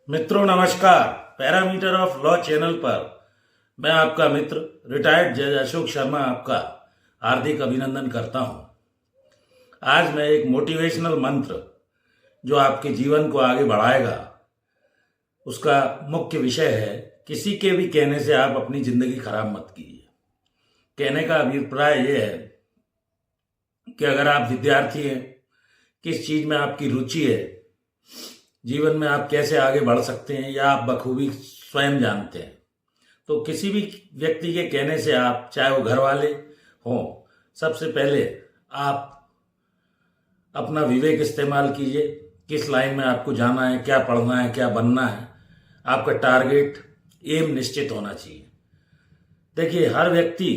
मित्रों नमस्कार। Parameter of law channel पर मैं आपका मित्र रिटायर्ड जज अशोक शर्मा आपका हार्दिक अभिनंदन करता हूं। आज मैं एक मोटिवेशनल मंत्र जो आपके जीवन को आगे बढ़ाएगा उसका मुख्य विषय है, किसी के भी कहने से आप अपनी जिंदगी खराब मत कीजिए। कहने का अभिप्राय यह है कि अगर आप विद्यार्थी हैं, किस चीज में आपकी रुचि है, जीवन में आप कैसे आगे बढ़ सकते हैं या आप बखूबी स्वयं जानते हैं, तो किसी भी व्यक्ति के कहने से आप, चाहे वो घर वाले हों, सबसे पहले आप अपना विवेक इस्तेमाल कीजिए। किस लाइन में आपको जाना है, क्या पढ़ना है, क्या बनना है, आपका टारगेट एम निश्चित होना चाहिए। देखिए, हर व्यक्ति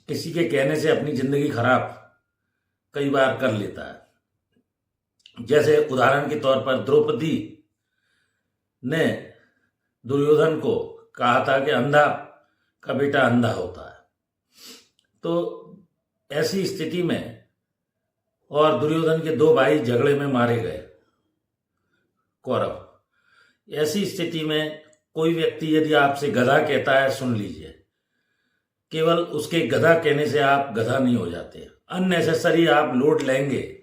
किसी के कहने से अपनी जिंदगी खराब कई बार कर लेता है। जैसे उदाहरण के तौर पर द्रौपदी ने दुर्योधन को कहा था कि अंधा का बेटा अंधा होता है। तो ऐसी स्थिति में, और दुर्योधन के दो भाई झगड़े में मारे गए कौरव। ऐसी स्थिति में कोई व्यक्ति यदि आपसे गधा कहता है, सुन लीजिए, केवल उसके गधा कहने से आप गधा नहीं हो जाते। अननेसेसरी आप लोड लेंगे,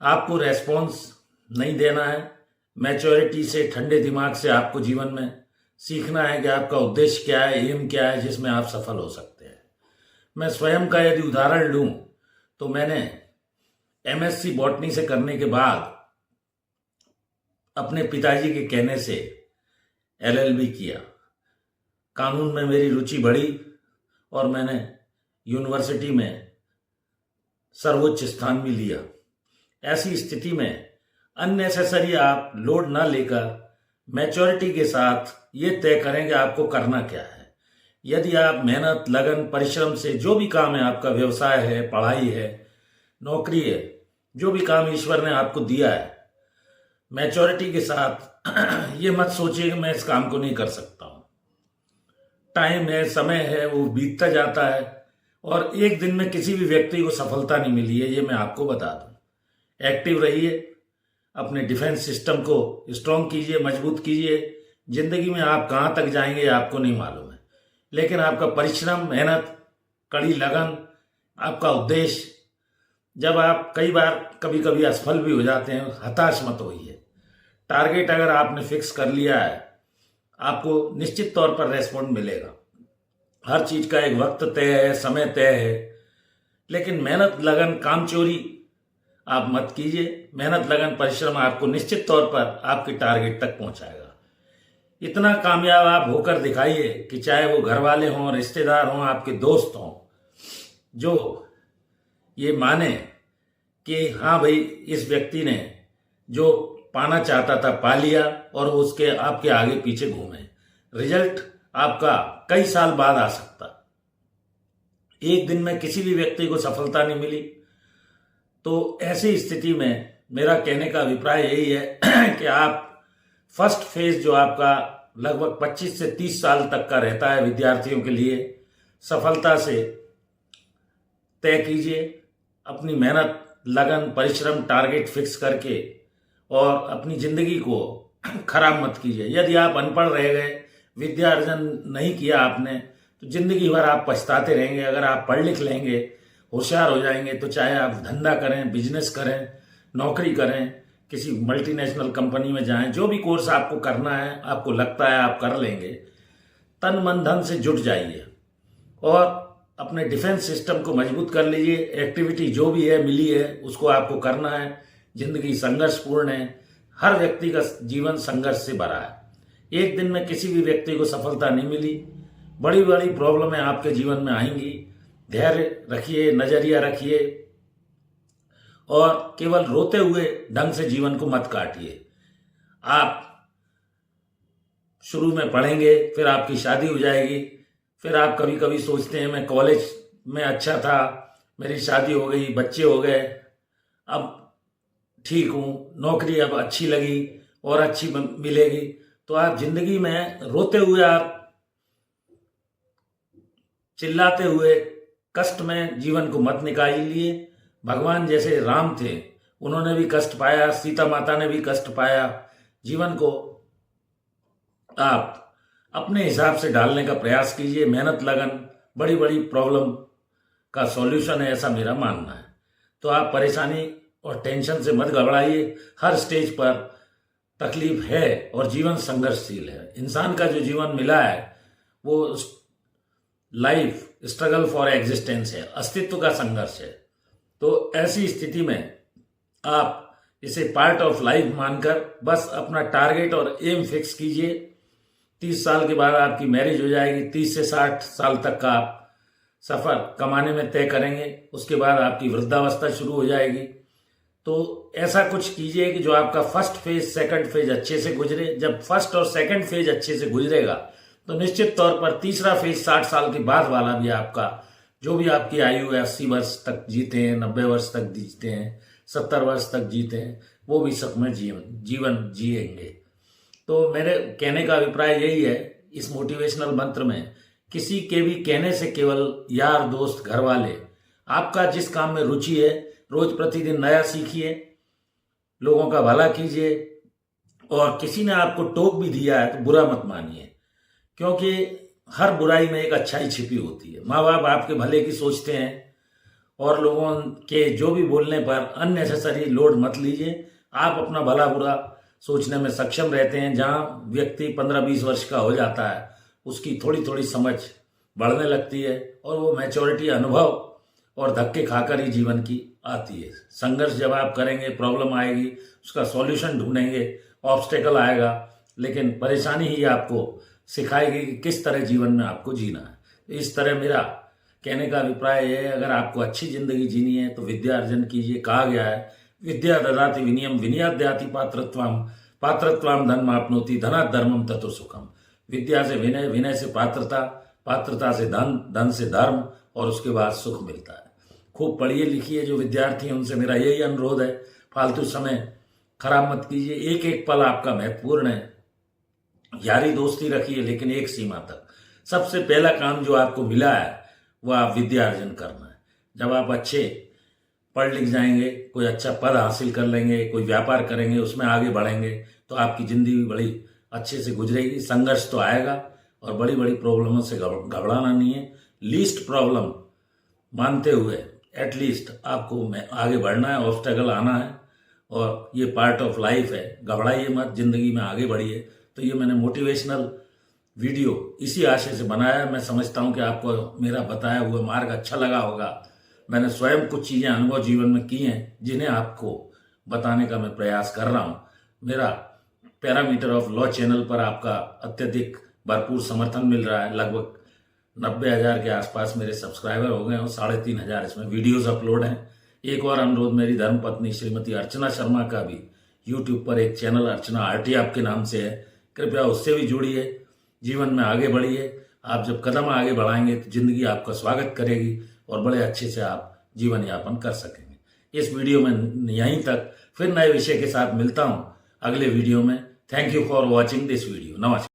आपको रेस्पॉन्स नहीं देना है। मैच्योरिटी से, ठंडे दिमाग से आपको जीवन में सीखना है कि आपका उद्देश्य क्या है, एम क्या है, जिसमें आप सफल हो सकते हैं। मैं स्वयं का यदि उदाहरण लूं तो मैंने एमएससी बॉटनी से करने के बाद अपने पिताजी के कहने से एलएलबी किया। कानून में मेरी रुचि बढ़ी और मैंने यूनिवर्सिटी में सर्वोच्च स्थान भी लिया। ऐसी स्थिति में अननेसेसरी आप लोड ना लेकर मैच्योरिटी के साथ ये तय करें कि आपको करना क्या है। यदि आप मेहनत, लगन, परिश्रम से जो भी काम है, आपका व्यवसाय है, पढ़ाई है, नौकरी है, जो भी काम ईश्वर ने आपको दिया है, मैच्योरिटी के साथ ये मत सोचिए कि मैं इस काम को नहीं कर सकता हूं। टाइम है, समय है, वो बीतता जाता है और एक दिन में किसी भी व्यक्ति को सफलता नहीं मिली है, ये मैं आपको बता दूं। एक्टिव रहिए, अपने डिफेंस सिस्टम को स्ट्रॉन्ग कीजिए, मजबूत कीजिए। जिंदगी में आप कहां तक जाएंगे आपको नहीं मालूम है, लेकिन आपका परिश्रम, मेहनत, कड़ी लगन, आपका उद्देश्य, जब आप कई बार कभी कभी असफल भी हो जाते हैं, हताश मत होइए। टारगेट अगर आपने फिक्स कर लिया है, आपको निश्चित तौर पर रेस्पॉन्ड मिलेगा। हर चीज का एक वक्त तय है, समय तय है, लेकिन मेहनत, लगन, कामचोरी आप मत कीजिए। मेहनत, लगन, परिश्रम आपको निश्चित तौर पर आपके टारगेट तक पहुंचाएगा। इतना कामयाब आप होकर दिखाइए कि चाहे वो घर वाले हों, रिश्तेदार हों, आपके दोस्त हों, जो ये माने कि हाँ भाई, इस व्यक्ति ने जो पाना चाहता था पा लिया और उसके आपके आगे पीछे घूमे। रिजल्ट आपका कई साल बाद आ सकता। एक दिन में किसी भी व्यक्ति को सफलता नहीं मिली। तो ऐसी स्थिति में मेरा कहने का अभिप्राय यही है कि आप फर्स्ट फेज जो आपका लगभग 25 से 30 साल तक का रहता है विद्यार्थियों के लिए, सफलता से तय कीजिए। अपनी मेहनत, लगन, परिश्रम, टारगेट फिक्स करके और अपनी जिंदगी को खराब मत कीजिए। यदि आप अनपढ़ रह गए, विद्या अर्जन नहीं किया आपने, तो जिंदगी भर आप पछताते रहेंगे। अगर आप पढ़ लिख लेंगे, होशियार हो जाएंगे, तो चाहे आप धंधा करें, बिजनेस करें, नौकरी करें, किसी मल्टीनेशनल कंपनी में जाएं, जो भी कोर्स आपको करना है, आपको लगता है आप कर लेंगे, तन मन धन से जुट जाइए और अपने डिफेंस सिस्टम को मजबूत कर लीजिए। एक्टिविटी जो भी है, मिली है, उसको आपको करना है। जिंदगी संघर्षपूर्ण है, हर व्यक्ति का जीवन संघर्ष से भरा है। एक दिन में किसी भी व्यक्ति को सफलता नहीं मिली। बड़ी बड़ी प्रॉब्लमें आपके जीवन में आएंगी। धैर्य रखिए, नजरिया रखिए और केवल रोते हुए ढंग से जीवन को मत काटिए। आप शुरू में पढ़ेंगे, फिर आपकी शादी हो जाएगी, फिर आप कभी कभी सोचते हैं मैं कॉलेज में अच्छा था, मेरी शादी हो गई, बच्चे हो गए, अब ठीक हूं, नौकरी अब अच्छी लगी और अच्छी मिलेगी। तो आप जिंदगी में रोते हुए, आप चिल्लाते हुए, कष्ट में जीवन को मत निकालिए। भगवान जैसे राम थे, उन्होंने भी कष्ट पाया, सीता माता ने भी कष्ट पाया। जीवन को आप अपने हिसाब से ढालने का प्रयास कीजिए। मेहनत लगन बड़ी बड़ी प्रॉब्लम का सॉल्यूशन है, ऐसा मेरा मानना है। तो आप परेशानी और टेंशन से मत घबराइए। हर स्टेज पर तकलीफ है और जीवन संघर्षशील है। इंसान का जो जीवन मिला है वो लाइफ स्ट्रगल फॉर एग्जिस्टेंस है, अस्तित्व का संघर्ष है। तो ऐसी स्थिति में आप इसे पार्ट ऑफ लाइफ मानकर बस अपना टारगेट और एम फिक्स कीजिए। 30 साल के बाद आपकी मैरिज हो जाएगी। 30 से 60 साल तक का आप सफर कमाने में तय करेंगे। उसके बाद आपकी वृद्धावस्था शुरू हो जाएगी। तो ऐसा कुछ कीजिए कि जो आपका फर्स्ट फेज सेकंड फेज अच्छे से गुजरे। जब फर्स्ट और सेकंड फेज अच्छे से गुजरेगा तो निश्चित तौर पर तीसरा फेज 60 साल के बाद वाला भी आपका, जो भी आपकी आयु है, 80 वर्ष तक जीते हैं, 90 वर्ष तक जीते हैं, 70 वर्ष तक जीते हैं, वो भी सुखमय जीवन जिएंगे। तो मेरे कहने का अभिप्राय यही है इस मोटिवेशनल मंत्र में, किसी के भी कहने से केवल यार दोस्त घर वाले, आपका जिस काम में रुचि है रोज प्रतिदिन नया सीखिए, लोगों का भला कीजिए। और किसी ने आपको टोक भी दिया है तो बुरा मत मानिए, क्योंकि हर बुराई में एक अच्छाई छिपी होती है। माँ बाप आपके भले की सोचते हैं और लोगों के जो भी बोलने पर अननेसेसरी लोड मत लीजिए। आप अपना भला बुरा सोचने में सक्षम रहते हैं। जहाँ व्यक्ति 15-20 वर्ष का हो जाता है उसकी थोड़ी थोड़ी समझ बढ़ने लगती है और वो मैच्योरिटी अनुभव और धक्के खाकर ही जीवन की आती है। संघर्ष जब आप करेंगे, प्रॉब्लम आएगी, उसका सॉल्यूशन ढूंढेंगे, ऑब्स्टेकल आएगा, लेकिन परेशानी ही आपको सिखाएगी कि किस तरह जीवन में आपको जीना है। इस तरह मेरा कहने का अभिप्राय है, अगर आपको अच्छी जिंदगी जीनी है तो विद्या अर्जन कीजिए। कहा गया है विद्या ददाति विनयम विनयाद् याति पात्रत्वम पात्रत्वम धनमाप्नोति धनात् धर्मम ततो सुखम। विद्या से विनय, विनय से पात्रता, पात्रता से धन, धन से धर्म और उसके बाद सुख मिलता है। खूब पढ़िए लिखिए। जो विद्यार्थी हैं उनसे मेरा यही अनुरोध है, फालतू समय खराब मत कीजिए। एक एक पल आपका महत्वपूर्ण है। यारी दोस्ती रखिए लेकिन एक सीमा तक। सबसे पहला काम जो आपको मिला है वो आप विद्या अर्जन करना है। जब आप अच्छे पढ़ लिख जाएंगे, कोई अच्छा पद हासिल कर लेंगे, कोई व्यापार करेंगे, उसमें आगे बढ़ेंगे तो आपकी जिंदगी बड़ी अच्छे से गुजरेगी। संघर्ष तो आएगा और बड़ी बड़ी प्रॉब्लमों से घबराना नहीं है। लीस्ट प्रॉब्लम मानते हुए एटलीस्ट आपको आगे बढ़ना है, ऑब्स्टेकल आना है और ये पार्ट ऑफ लाइफ है। घबराइए मत, जिंदगी में आगे बढ़िए। तो ये मैंने मोटिवेशनल वीडियो इसी आशय से बनाया। मैं समझता हूँ कि आपको मेरा बताया हुआ मार्ग अच्छा लगा होगा। मैंने स्वयं कुछ चीज़ें अनुभव जीवन में की हैं जिन्हें आपको बताने का मैं प्रयास कर रहा हूँ। मेरा पैरामीटर ऑफ लॉ चैनल पर आपका अत्यधिक भरपूर समर्थन मिल रहा है। लगभग 90,000 के आसपास मेरे सब्सक्राइबर हो गए और 3,500 इसमें वीडियोस अपलोड हैं। एक और अनुरोध, मेरी धर्मपत्नी श्रीमती अर्चना शर्मा का भी यूट्यूब पर एक चैनल अर्चना आरटी आपके नाम से है, कृपया उससे भी जुड़िए, जीवन में आगे बढ़िए। आप जब कदम आगे बढ़ाएंगे तो जिंदगी आपका स्वागत करेगी और बड़े अच्छे से आप जीवन यापन कर सकेंगे। इस वीडियो में यहीं तक, फिर नए विषय के साथ मिलता हूं अगले वीडियो में। Thank you for watching this video. नमस्कार।